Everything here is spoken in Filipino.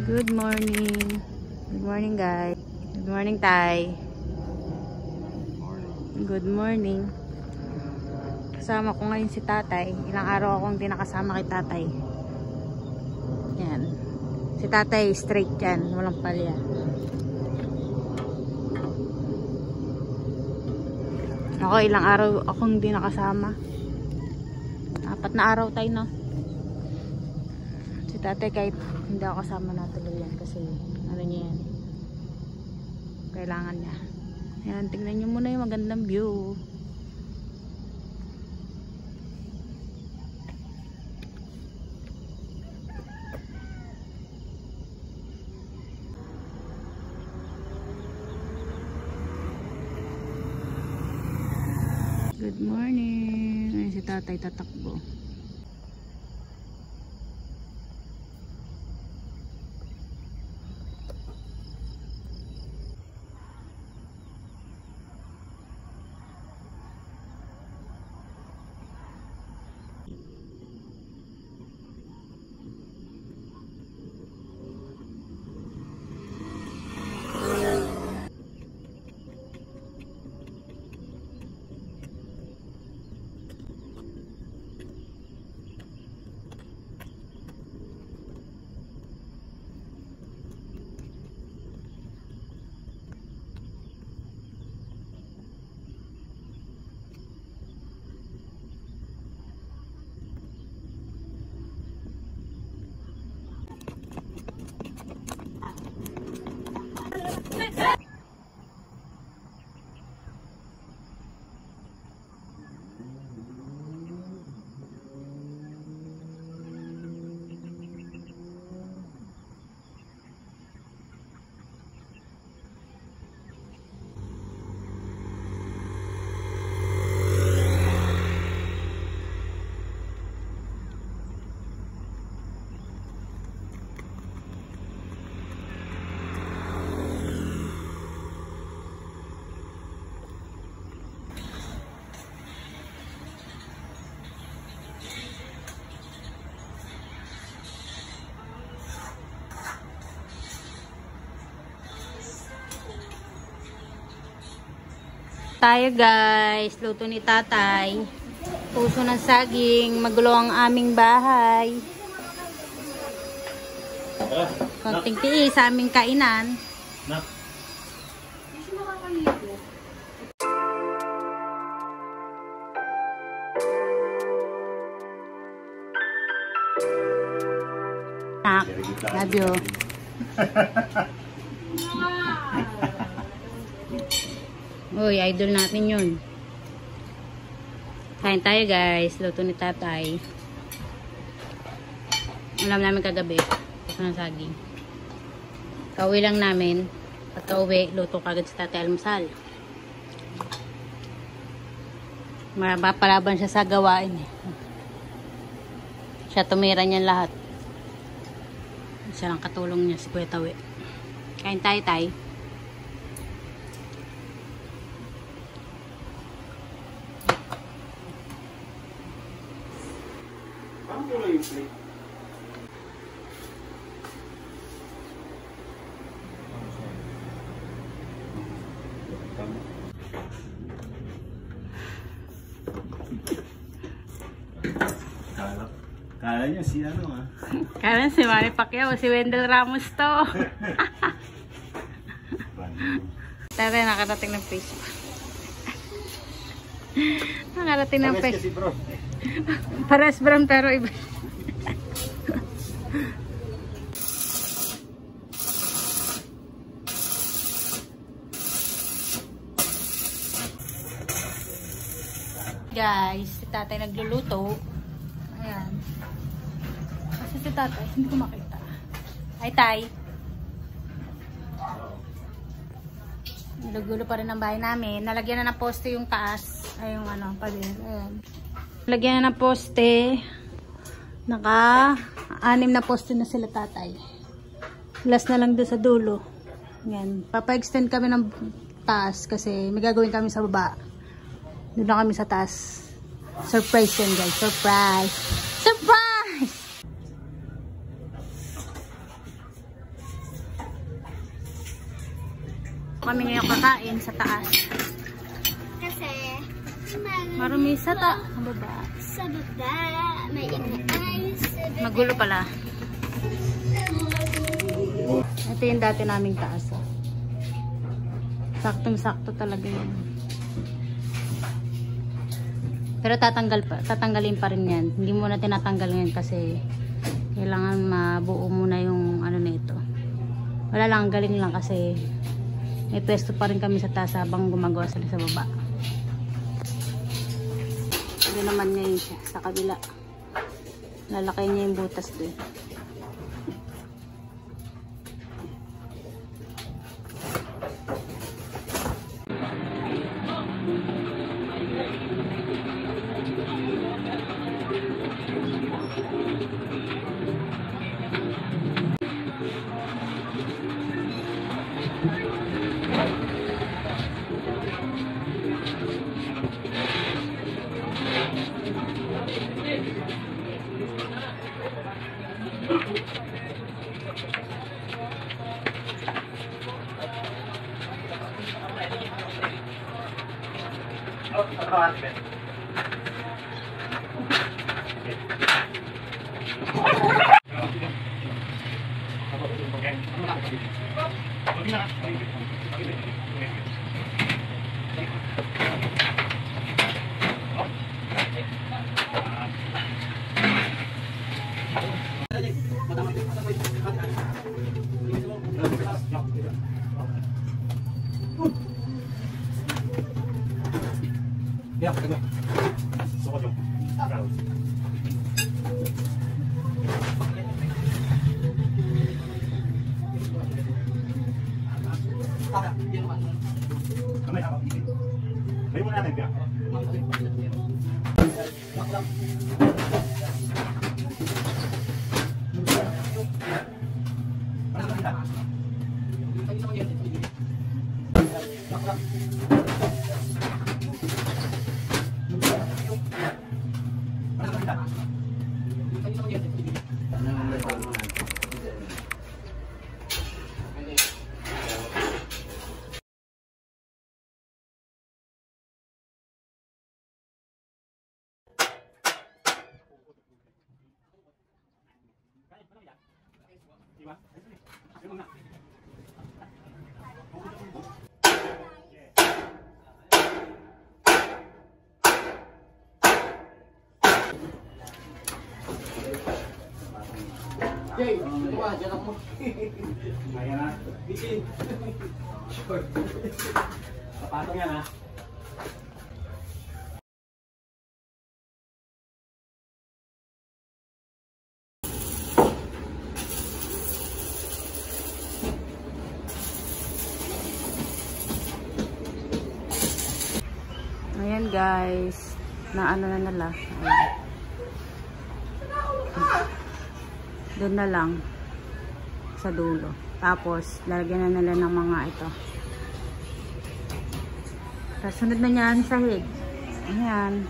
Good morning. Good morning, guys. Good morning, Tay. Good morning. Kasama ko ngayon si Tatay. Ilang araw akong hindi nakasama kay Tatay. Yan. Si Tatay straight yan. Walang palya. Ako ilang araw akong hindi nakasama. 4 na araw tayo, no? Si Tatay kahit hindi ako kasama natuloy yan kasi ano niya yan. Kailangan niya. Ayan, tingnan nyo muna yung magandang view. Good morning. Ayan si Tatay tatakbo. Tayo guys, luto ni Tatay. Puso ng saging, magulo ang aming bahay. Konting tiis sa aming kainan. Nak, love you. Uy, idol natin yun. Kain tayo guys. Luto ni Tatay. Alam namin kagabi. Puso ng saging. Kauwi lang namin. Pagka-uwi, luto kagad si Tatay almusal. Mapapalaban siya sa gawain. Siya tumira niyan lahat. Siya lang katulong niya si Kuya Tawi. Kain tayo, Tay. Kala niya si ano ah. Kala si Manny Pacquiao, si Wendell Ramos to. Tara, nakarating ng Facebook. Nakarating ng Facebook. Pares brown pero iba. Guys, si Tatay nagluluto. Ayan. Kasi si Tatay, hindi ko makita. Hi, Tay. Nagulo pa rin ang bahay namin. Nalagyan na ng poste yung taas. Ay, yung ano, pader. Ayan. Nalagyan na ng poste. Naka-6 na poste na sila Tatay. Last na lang doon sa dulo. Ayan. Papa-extend kami ng taas kasi may gagawin kami sa baba. Doon na kami sa taas. Surprise yun guys. Surprise! Surprise! Kami ngayon kakain sa taas. Kasi Marumi sa baba. Sa baba may inaayos. Magulo pala. Ito yung dati naming taas. Oh. Saktong-sakto talaga yun. Pero tatanggalin pa rin yan. Hindi muna tinatanggal ngayon kasi kailangan mabuo muna yung ano na ito. Wala lang, galing lang kasi may pwesto pa rin kami sa taas habang gumagawa sila sa baba. Ito naman ngayon siya sa kabila. Lalakay niya yung butas doon. Jay, ito ba? Diyan ako. Ayan na. Short. Papatong yan ha. Ayan guys, na ano na nila. Ayan. Doon na lang sa dulo. Tapos lalagyan na nila ng mga ito. Tapos sunod na niyan sahig. Ayan.